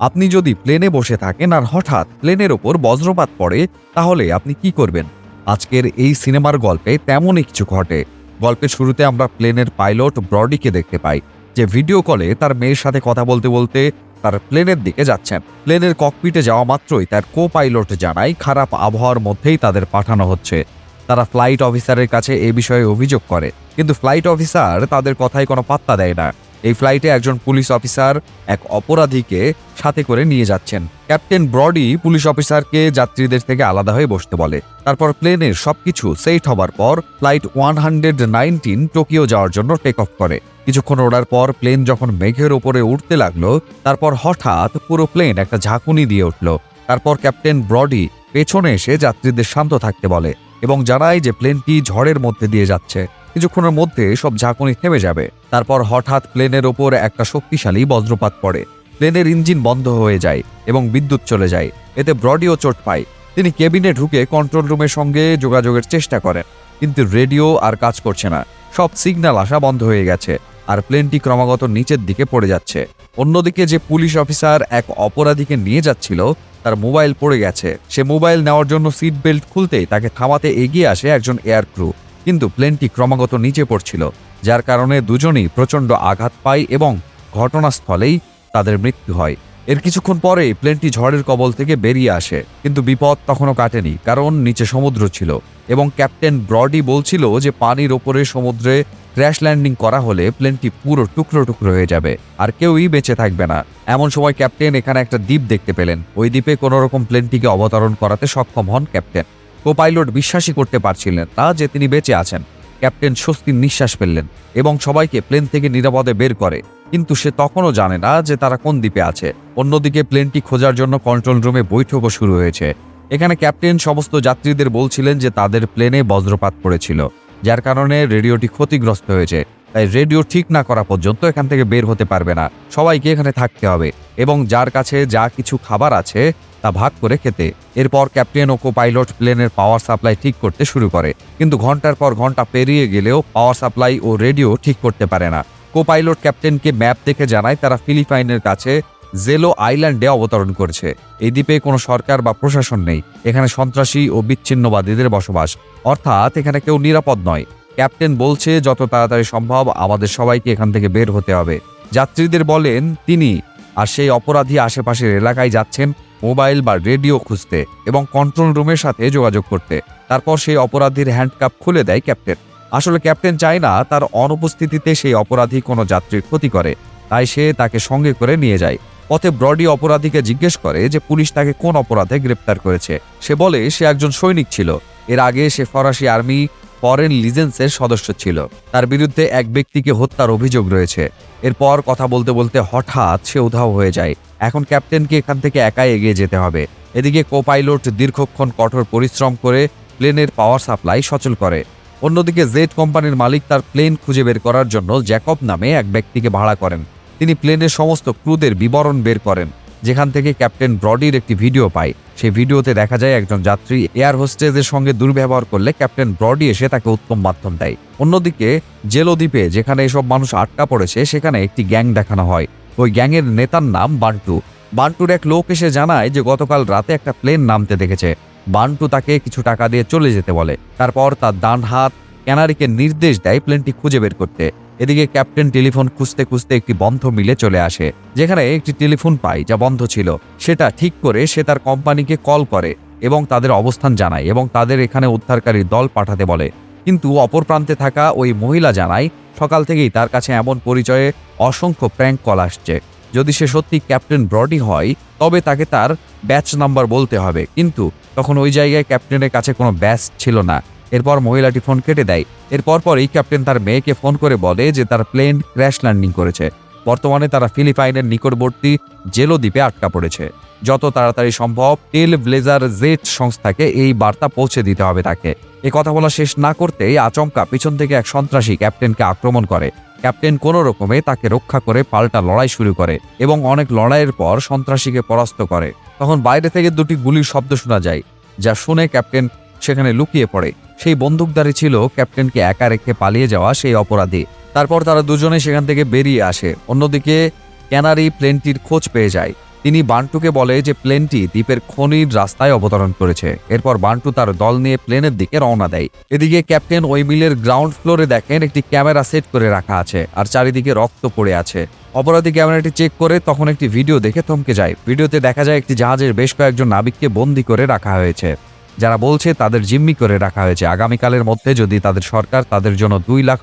আপনি যদি প্লেনে বসে থাকেন আর হঠাৎ প্লেনের ওপর বজ্রপাত পড়ে, তাহলে আপনি কি করবেন? আজকের এই সিনেমার গল্পে তেমনই কিছু ঘটে। গল্পের শুরুতে আমরা প্লেনের পাইলট ব্রডিকে দেখতে পাই, যে ভিডিও কলে তার মেয়ের সাথে কথা বলতে বলতে তার প্লেনের দিকে যাচ্ছেন। প্লেনের ককপিটে যাওয়া মাত্রই তার কো পাইলট জানায় খারাপ আবহাওয়ার মধ্যেই তাদের পাঠানো হচ্ছে। তারা ফ্লাইট অফিসারের কাছে এ বিষয়ে অভিযোগ করে, কিন্তু ফ্লাইট অফিসার তাদের কথায় কোনো পাত্তা দেয় না। এই ফ্লাইটে একজন পুলিশ অফিসার এক অপরাধীকে সাথে করে নিয়ে যাচ্ছেন। ক্যাপ্টেন ব্রডি পুলিশ অফিসারকে যাত্রীদের থেকে আলাদা হয়ে বসতে বলে। তারপর প্লেনের সবকিছু সেট হবার পর ফ্লাইট 119 টোকিও যাওয়ার জন্য টেক অফ করে। কিছুক্ষণ ওড়ার পর প্লেন যখন মেঘের ওপরে উঠতে লাগলো, তারপর হঠাৎ পুরো প্লেন একটা ঝাঁকুনি দিয়ে উঠল। তারপর ক্যাপ্টেন ব্রডি পেছনে এসে যাত্রীদের শান্ত থাকতে বলে এবং জানায় যে প্লেনটি ঝড়ের মধ্যে দিয়ে যাচ্ছে, কিছুক্ষণের মধ্যে সব ঝাঁকুনি থেমে যাবে। তারপর হঠাৎ প্লেনের ওপর একটা শক্তিশালী বজ্রপাত পড়ে। প্লেনের ইঞ্জিন বন্ধ হয়ে যায় এবং বিদ্যুৎ চলে যায়। এতে ব্রডিও চোট পায়। তিনি কেবিনে ঢুকে কন্ট্রোল রুমের সঙ্গে যোগাযোগের চেষ্টা করেন, কিন্তু রেডিও আর কাজ করছে না। সব সিগন্যাল আসা বন্ধ হয়ে গেছে আর প্লেনটি ক্রমাগত নিচের দিকে পড়ে যাচ্ছে। অন্যদিকে যে পুলিশ অফিসার এক অপরাধীকে নিয়ে যাচ্ছিল, তার মোবাইল পড়ে গেছে। সে মোবাইল নেওয়ার জন্য সিট বেল্ট খুলতেই তাকে থামাতে এগিয়ে আসে একজন এয়ার ক্রু, কিন্তু প্লেনটি ক্রমাগত নিচে পড়ছিল, যার কারণে দুজনেই প্রচণ্ড আঘাত পায় এবং ঘটনাস্থলেই তাদের মৃত্যু হয়। এর কিছুক্ষণ পরেই প্লেনটি ঝড়ের কবল থেকে বেরিয়ে আসে, কিন্তু বিপদ তখনও কাটেনি, কারণ নিচে সমুদ্র ছিল এবং ক্যাপ্টেন ব্রডি বলছিল যে পানির ওপরে সমুদ্রে ক্র্যাশ ল্যান্ডিং করা হলে প্লেনটি পুরো টুকরো টুকরো হয়ে যাবে আর কেউই বেঁচে থাকবে না। এমন সময় ক্যাপ্টেন এখানে একটা দ্বীপ দেখতে পেলেন। ওই দ্বীপে কোনো রকম প্লেনটিকে অবতরণ করাতে সক্ষম হন ক্যাপ্টেন। কো-পাইলট বিশ্বাসই করতে পারছিলেন না যে তিনি বেঁচে আছেন। ক্যাপ্টেন স্বস্তির নিঃশ্বাস ফেললেন এবং সবাইকে প্লেন থেকে নিরাপদে বের করে, কিন্তু সে তখনও জানে না যে তারা কোন দ্বীপে আছে। অন্যদিকে প্লেনটি খোঁজার জন্য কন্ট্রোল রুমে বৈঠকও শুরু হয়েছে। এখানে ক্যাপ্টেন সমস্ত যাত্রীদের বলছিলেন যে তাদের প্লেনে বজ্রপাত পড়েছিল, যার কারণে রেডিওটি ক্ষতিগ্রস্ত হয়েছে। তাই রেডিও ঠিক না করা পর্যন্ত এখান থেকে বের হতে পারবে না। সবাইকে এখানে থাকতে হবে এবং যার কাছে যা কিছু খাবার আছে তা ভাগ করে খেতে। এরপর ক্যাপ্টেন ও কো-পাইলট প্লেনের পাওয়ার সাপ্লাই ঠিক করতে শুরু করে, কিন্তু ঘন্টার পর ঘন্টা পেরিয়ে গেলেও পাওয়ার সাপ্লাই ও রেডিও ঠিক করতে পারে না। কো-পাইলট ক্যাপ্টেনকে ম্যাপ দেখে জানায় তারা ফিলিপাইনের কাছে জেলো আইল্যান্ডে অবতরণ করছে। এই দ্বীপে কোনো সরকার বা প্রশাসন নেই। এখানে সন্ত্রাসী ও বিচ্ছিন্নবাদীদের বসবাস, অর্থাৎ এখানে কেউ নিরাপদ নয়। ক্যাপ্টেন বলছে যত তাড়াতাড়ি সম্ভব আমাদের সবাইকে এখান থেকে বের হতে হবে। যাত্রীদের বলেন তিনি আর সেই অপরাধী আশেপাশের এলাকায় যাচ্ছেন মোবাইল বা রেডিও খুঁজতে এবং কন্ট্রোল রুমের সাথে যোগাযোগ করতে। তারপর সেই অপরাধীর হ্যান্ডকাপ খুলে দেয় ক্যাপ্টেন। আসলে ক্যাপ্টেন চায় না তার অনুপস্থিতিতে সেই অপরাধী কোনো যাত্রীর ক্ষতি করে, তাই সে তাকে সঙ্গে করে নিয়ে যায়। পথে ব্রডি অপরাধীকে জিজ্ঞেস করে যে পুলিশ তাকে কোন অপরাধে গ্রেপ্তার করেছে। সে বলে সে একজন সৈনিক ছিল। এর আগে সে ফরাসি আর্মি ফরেন লিজেন্সের সদস্য ছিল। তার বিরুদ্ধে এক ব্যক্তিকে হত্যার অভিযোগ রয়েছে। এরপর কথা বলতে বলতে হঠাৎ সে উধাও হয়ে যায়। এখন ক্যাপ্টেনকে এখান থেকে একাই এগিয়ে যেতে হবে। এদিকে কো-পাইলট দীর্ঘক্ষণ কঠোর পরিশ্রম করে প্লেনের পাওয়ার সাপ্লাই সচল করে। অন্যদিকে জেট কোম্পানির মালিক তার প্লেন খুঁজে বের করার জন্য জ্যাকব নামে এক ব্যক্তিকে ভাড়া করেন। তিনি প্লেনের সমস্ত ক্রুদের বিবরণ বের করেন, যেখান থেকে ক্যাপ্টেন ব্রডির একটি ভিডিও পায়। সেই ভিডিওতে দেখা যায় একজন যাত্রী এয়ার হোস্টেসের সঙ্গে দুর্ব্যবহার করলে ক্যাপ্টেন ব্রডি এসে তাকে উত্তম মাধ্যম দেয়। অন্যদিকে জেলো দ্বীপে যেখানে এসব মানুষ আটকা পড়েছে, সেখানে একটি গ্যাং দেখানো হয়। ওই গ্যাংয়ের নেতার নাম বান্টু। বান্টুর এক লোক এসে জানায় যে গতকাল রাতে একটা প্লেন নামতে দেখেছে। বান্টু তাকে কিছু টাকা দিয়ে চলে যেতে বলে। তারপর তার ডান হাত ক্যানারিকে নির্দেশ দেয় প্লেনটি খুঁজে বের করতে। এদিকে ক্যাপ্টেন টেলিফোন খুঁজতে খুঁজতে একটি বন্ধ মিলে চলে আসে, যেখানে একটি টেলিফোন পায় যা বন্ধ ছিল। সেটা ঠিক করে সে তার কোম্পানিকে কল করে এবং তাদের অবস্থান জানায় এবং তাদের এখানে উদ্ধারকারী দল পাঠাতে বলে। কিন্তু অপর প্রান্তে থাকা ওই মহিলা জানায় সকাল থেকেই তার কাছে এমন পরিচয়ে অসংখ্য প্র্যাঙ্ক কল আসছে। যদি সে সত্যি ক্যাপ্টেন ব্রডি হয় তবে তাকে তার ব্যাচ নাম্বার বলতে হবে, কিন্তু তখন ওই জায়গায় ক্যাপ্টেনের কাছে কোনো ব্যাচ ছিল না। এরপর মহিলাটি ফোন কেটে দেয়। এরপর পরই ক্যাপ্টেন তার মেয়েকে ফোন করে বলে যে তার প্লেন ক্র্যাশ ল্যান্ডিং করেছে। বর্তমানে তারা ফিলিপাইনের নিকটবর্তী জেলো দ্বীপে আটকা পড়েছে। যত তাড়াতাড়ি সম্ভব টেল ব্লেজার জেট সংস্থাকে এই বার্তা পৌঁছে দিতে হবে তাকে। এ কথা বলা শেষ না করতেই আচমকা পিছন থেকে এক সন্ত্রাসী ক্যাপ্টেনকে আক্রমণ করে। ক্যাপ্টেন কোনো রকমে তাকে রক্ষা করে পাল্টা লড়াই শুরু করে এবং অনেক লড়াইয়ের পর সন্ত্রাসীকে পরাস্ত করে। তখন বাইরে থেকে দুটি গুলির শব্দ শোনা যায়, যা শুনে ক্যাপ্টেন সেখানে লুকিয়ে পড়ে। সেই বন্দুকধারী ছিল ক্যাপ্টেনকে একা রেখে পালিয়ে যাওয়া সেই অপরাধী। তারপর তারা দুজনে সেখান থেকে বেরিয়ে আসে। অন্যদিকে ক্যানারি প্লেনটির খোঁজ পেয়ে যায় তিনি বান্টুকে বলে যে প্লেনটি দ্বীপের খনির রাস্তায় অবতরণ করেছে। এরপর বান্টু তার দল নিয়ে প্লেনের দিকে রওনা দেয়। এদিকে ক্যাপ্টেন ওই মিলের গ্রাউন্ড ফ্লোরে দেখেন একটি ক্যামেরা সেট করে রাখা আছে আর চারিদিকে রক্ত পড়ে আছে। অপরাধী ক্যামেরাটি চেক করে তখন একটি ভিডিও দেখে থমকে যায়। ভিডিওতে দেখা যায় একটি জাহাজের বেশ কয়েকজন নাবিককে বন্দী করে রাখা হয়েছে, যারা বলছে তাদের জিম্মি করে রাখা হয়েছে। আগামীকালের মধ্যে যদি তাদের সরকার তাদের জন্য $2 লাখ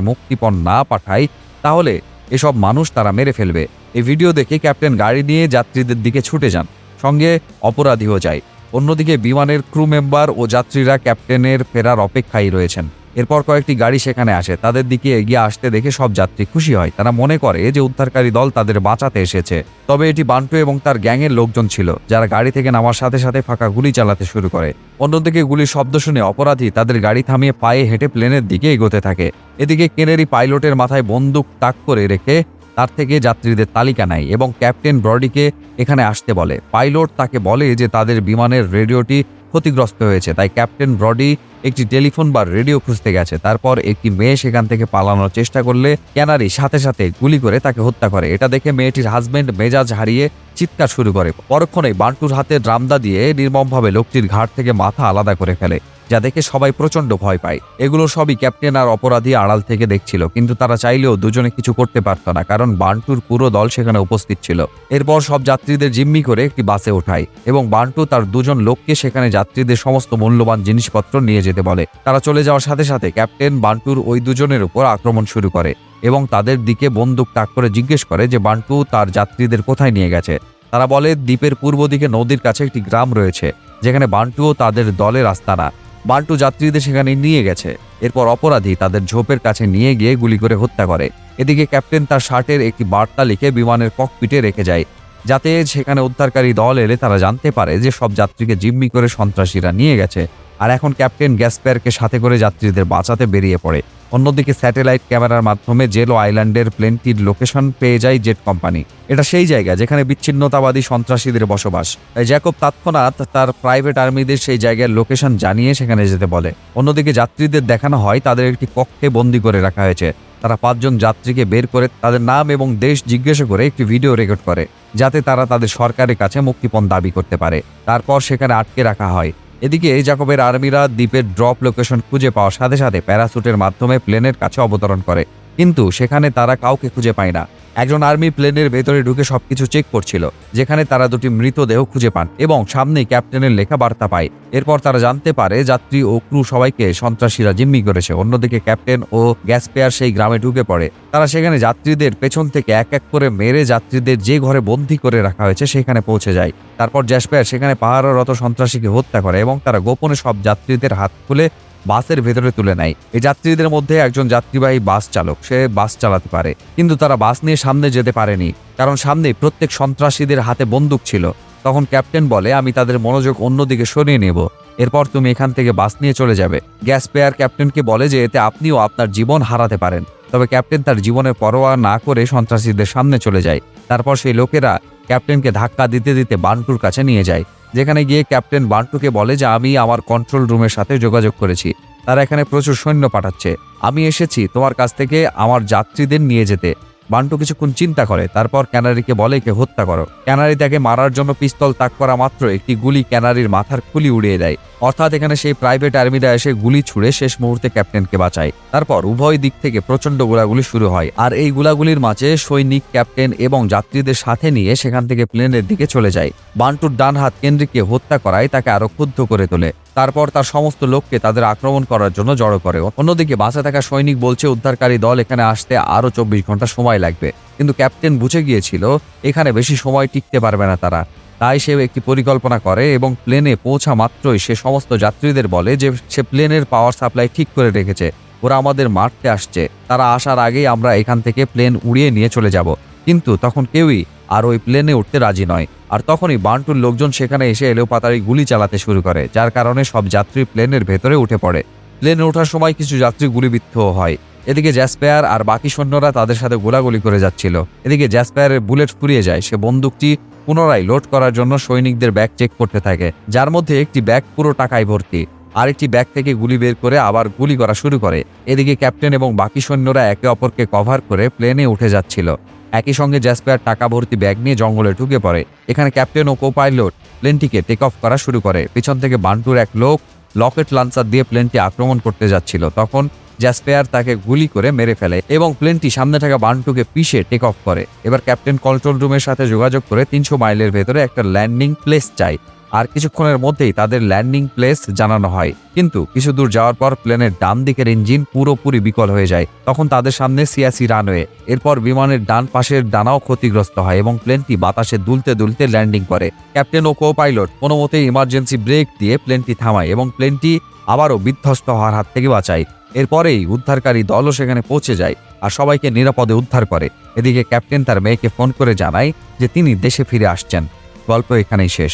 মুক্তিপণ না পাঠায় তাহলে এসব মানুষ তারা মেরে ফেলবে। এই ভিডিও দেখে ক্যাপ্টেন গাড়ি নিয়ে যাত্রীদের দিকে ছুটে যান, সঙ্গে অপরাধীও যায়। অন্যদিকে বিমানের ক্রু মেম্বার ও যাত্রীরা ক্যাপ্টেনের ফেরার অপেক্ষায় রয়েছেন। এরপর কয়েকটি গাড়ি সেখানে আসে, তাদের দিকে এগিয়ে আসতে দেখে সব যাত্রী খুশি হয়। তারা মনে করে যে উদ্ধারকারী দল তাদের বাঁচাতে এসেছে। তবে এটি বান্টু এবং তার গ্যাংয়ের লোকজন ছিল, যারা গাড়ি থেকে নামার সাথে সাথে ফাঁকা গুলি চালাতে শুরু করে। অন্যদিকে গুলির শব্দ শুনে অপরাধী তাদের গাড়ি থামিয়ে পায়ে হেঁটে প্লেনের দিকে এগোতে থাকে। এদিকে কেনেরি পাইলটের মাথায় বন্দুক তাক করে রেখে তার থেকে যাত্রীদের তালিকা নেয় এবং ক্যাপ্টেন ব্রডিকে এখানে আসতে বলে। পাইলট তাকে বলে যে তাদের বিমানের রেডিওটি ক্ষতিগ্রস্ত হয়েছে, তাই ক্যাপ্টেন ব্রডি একটি টেলিফোন বা রেডিও খুঁজতে গেছে। তারপর একটি মেয়ে সেখান থেকে পালানোর চেষ্টা করলে ক্যানারি সাথে সাথে গুলি করে তাকে হত্যা করে। এটা দেখে মেয়েটির হাজবেন্ড মেজাজ হারিয়ে চিৎকার শুরু করে। পরক্ষণেই বান্টুর হাতে ড্রামদা দিয়ে নির্মমভাবে লোকটির ঘাড় থেকে মাথা আলাদা করে ফেলে, যা দেখে সবাই প্রচন্ড ভয় পায়। এগুলো সবই ক্যাপ্টেন আর অপরাধী আড়াল থেকে দেখছিল, কিন্তু তারা চাইলেও দুজনে কিছু করতে পারত না, কারণ বান্টুর পুরো দল সেখানে উপস্থিত ছিল। এরপর সব যাত্রীদের জিম্মি করে একটি বাসে ওঠায় এবং বান্টু তার দুজন লোককে সেখানে যাত্রীদের সমস্ত মূল্যবান জিনিসপত্র নিয়ে যেতে বলে। তারা চলে যাওয়ার সাথে সাথে ক্যাপ্টেন বান্টুর ওই দুজনের উপর আক্রমণ শুরু করে এবং তাদের দিকে বন্দুক তাক করে জিজ্ঞেস করে যে বান্টু তার যাত্রীদের কোথায় নিয়ে গেছে। তারা বলে দ্বীপের পূর্ব দিকে নদীর কাছে একটি গ্রাম রয়েছে, যেখানে বান্টুও তাদের দলের আস্তানা। বান্টু যাত্রীদের সেখানে নিয়ে গেছে। এরপর অপরাধী তাদের ঝোপের কাছে নিয়ে গিয়ে গুলি করে হত্যা করে। এদিকে ক্যাপ্টেন তার শার্টের একটি বার্তা লিখে বিমানের ককপিটে রেখে যায়, যাতে সেখানে উদ্ধারকারী দল এলে তারা জানতে পারে যে সব যাত্রীকে জিম্মি করে সন্ত্রাসীরা নিয়ে গেছে। আর এখন ক্যাপ্টেন গ্যাসপেয়ারকে সাথে করে যাত্রীদের বাঁচাতে বেরিয়ে পড়ে। অন্যদিকে স্যাটেলাইট ক্যামেরার মাধ্যমে জেলো আইল্যান্ডের প্লেনটির লোকেশন পেয়ে যায় জেট কোম্পানি। এটা সেই জায়গা যেখানে বিচ্ছিন্নতাবাদী সন্ত্রাসীদের বসবাস। তাই জ্যাকব তৎক্ষণাৎ তার প্রাইভেট আর্মিদের সেই জায়গার লোকেশন জানিয়ে সেখানে যেতে বলে। অন্যদিকে যাত্রীদের দেখানো হয় তাদের একটি কক্ষে বন্দী করে রাখা হয়েছে। তারা 5 জন যাত্রীকে বের করে তাদের নাম এবং দেশ জিজ্ঞাসা করে একটি ভিডিও রেকর্ড করে, যাতে তারা তাদের সরকারের কাছে মুক্তিপণ দাবি করতে পারে। তারপর সেখানে আটকে রাখা হয়। এদিকে জ্যাকবের আর্মিরা দ্বীপের ড্রপ লোকেশন খুঁজে পাওয়ার সাথে সাথে প্যারাসুটের মাধ্যমে প্লেনের কাছে অবতরণ করে, কিন্তু সেখানে তারা কাউকে খুঁজে পায় না। একজন আর্মি প্লেনের ভেতরে ঢুকে সবকিছু চেক করছিল, যেখানে তারা দুটি মৃতদেহ খুঁজে পান এবং সামনেই ক্যাপ্টেনের লেখা বার্তা পায়। এরপর তারা জানতে পারে যাত্রী ও ক্রু সবাইকে সন্ত্রাসীরা জিম্মি করেছে। অন্যদিকে ক্যাপ্টেন ও গ্যাসপেয়ার সেই গ্রামে ঢুকে পড়ে। তারা সেখানে যাত্রীদের পেছন থেকে এক এক করে মেরে যাত্রীদের যে ঘরে বন্দী করে রাখা হয়েছে সেখানে পৌঁছে যায়। তারপর গ্যাসপেয়ার সেখানে পাহারারত সন্ত্রাসীকে হত্যা করে এবং তারা গোপনে সব যাত্রীদের হাত খুলে বাসের ভেতরে তুলে নেয়। এই যাত্রীদের মধ্যে একজন যাত্রীবাহী বাস চালক, সে বাস চালাতে পারে, কিন্তু তারা বাস নিয়ে সামনে যেতে পারেনি, কারণ সামনে প্রত্যেক সন্ত্রাসীদের হাতে বন্দুক ছিল। তখন ক্যাপ্টেন বলে, আমি তাদের মনোযোগ অন্যদিকে সরিয়ে নেব, এরপর তুমি এখান থেকে বাস নিয়ে চলে যাবে। গ্যাসপেয়ার ক্যাপ্টেনকে বলে যে এতে আপনিও আপনার জীবন হারাতে পারেন। তবে ক্যাপ্টেন তার জীবনের পরোয়া না করে সন্ত্রাসীদের সামনে চলে যায়। তারপর সেই লোকেরা ক্যাপ্টেনকে ধাক্কা দিতে দিতে বান্টুর কাছে নিয়ে যায়, যেখানে গিয়ে ক্যাপ্টেন বান্টুকে বলে যে আমি আমার কন্ট্রোল রুমের সাথে যোগাযোগ করেছি, তারা এখানে প্রচুর সৈন্য পাঠাচ্ছে, আমি এসেছি তোমার কাছ থেকে আমার যাত্রীদের নিয়ে যেতে। বান্টু কিছুক্ষণ চিন্তা করে, তারপর ক্যানারিকে বলে একে হত্যা করো। ক্যানারি তাকে মারার জন্য পিস্তল তাক করা মাত্র একটি গুলি ক্যানারির মাথার খুলি উড়িয়ে দেয়। অর্থাৎ এখানে সেই প্রাইভেট আর্মিরা এসে গুলি ছুড়ে শেষ মুহূর্তে ক্যাপ্টেনকে বাঁচায়। তারপর উভয় দিক থেকে প্রচন্ড গোলাগুলি শুরু হয়, আর এই গোলাগুলির মাঝে সৈনিক ক্যাপ্টেন এবং যাত্রীদের সাথে নিয়ে সেখান থেকে প্লেনের দিকে চলে যায়। বান্টুর ডান হাত কেন্দ্রিককে হত্যা করায় তাকে আরো ক্ষুব্ধ করে তোলে। তারপর তার সমস্ত লোককে তাদের আক্রমণ করার জন্য জড়ো করে। অন্যদিকে বাঁচা থাকা সৈনিক বলছে উদ্ধারকারী দল এখানে আসতে আরো 24 ঘন্টা সময় লাগবে, কিন্তু ক্যাপ্টেন বুঝে গিয়েছিল এখানে বেশি সময় টিকতে পারবে না তারা। তাই সে একটি পরিকল্পনা করে এবং প্লেনে পৌঁছা মাত্রই সে সমস্ত যাত্রীদের বলে যে সে প্লেনের পাওয়ার সাপ্লাই ঠিক করে রেখেছে, ওরা আমাদের মারতে আসছে, তারা আসার আগেই আমরা এখান থেকে প্লেন উড়িয়ে নিয়ে চলে যাব। কিন্তু তখন কেউই আর ওই প্লেনে উঠতে রাজি নয়। আর তখনই বান্টুর লোকজন সেখানে এসে এলোপাতাড়ি গুলি চালাতে শুরু করে, যার কারণে সব যাত্রী প্লেনের ভেতরে উঠে পড়ে। প্লেনে ওঠার সময় কিছু যাত্রী গুলিবিদ্ধ হয়। এদিকে জ্যাসপায়ার আর বাকি সৈন্যরা তাদের সাথে গোলাগুলি করে যাচ্ছিল। এদিকে জ্যাসপায়ারের বুলেট ফুরিয়ে যায়। সে বন্দুকটি পুনরায় লোড করার জন্য সৈনিকদের ব্যাগ চেক করতে থাকে, যার মধ্যে একটি ব্যাগ পুরো টাকায় ভর্তি। আরেকটি ব্যাগ থেকে গুলি বের করে আবার গুলি করা শুরু করে। এদিকে ক্যাপ্টেন এবং বাকি সৈন্যরা একে অপরকে কভার করে প্লেনে উঠে যাচ্ছিল। একই সঙ্গে জ্যাসপার টাকা ভর্তি ব্যাগ নিয়ে জঙ্গলে ঢুকে পড়ে। এখানে ক্যাপ্টেন ও কো-পাইলট প্লেনটিকে টেক অফ করা শুরু করে। পিছন থেকে বান্টুর এক লোক লকেট লাঞ্চার দিয়ে প্লেনটি আক্রমণ করতে যাচ্ছিল। তখন জ্যাসপার তাকে গুলি করে মেরে ফেলে এবং প্লেনটি সামনে থাকা বান্টুকে পিষে টেক অফ করে। এবার ক্যাপ্টেন কন্ট্রোল রুমের সাথে যোগাযোগ করে 300 মাইলের ভেতরে একটা ল্যান্ডিং প্লেস চাই। আর কিছুক্ষণের মধ্যেই তাদের ল্যান্ডিং প্লেস জানানো হয়। কিন্তু কিছু দূর যাওয়ার পর প্লেনের ডান দিকের ইঞ্জিন পুরোপুরি বিকল হয়ে যায়। তখন তাদের সামনে 86 রানওয়ে। এরপর বিমানের ডান পাশের ডানাও ক্ষতিগ্রস্ত হয় এবং প্লেনটি বাতাসে দুলতে দুলতে ল্যান্ডিং করে। ক্যাপ্টেন ও কো-পাইলট কোনো মতেই ইমার্জেন্সি ব্রেক দিয়ে প্লেনটি থামায় এবং প্লেনটি আবারও বিধ্বস্ত হওয়ার হাত থেকে বাঁচায়। এরপরেই উদ্ধারকারী দলও সেখানে পৌঁছে যায় আর সবাইকে নিরাপদে উদ্ধার করে। এদিকে ক্যাপ্টেন তার মেয়েকে ফোন করে জানায় যে তিনি দেশে ফিরে আসছেন। গল্প এখানেই শেষ।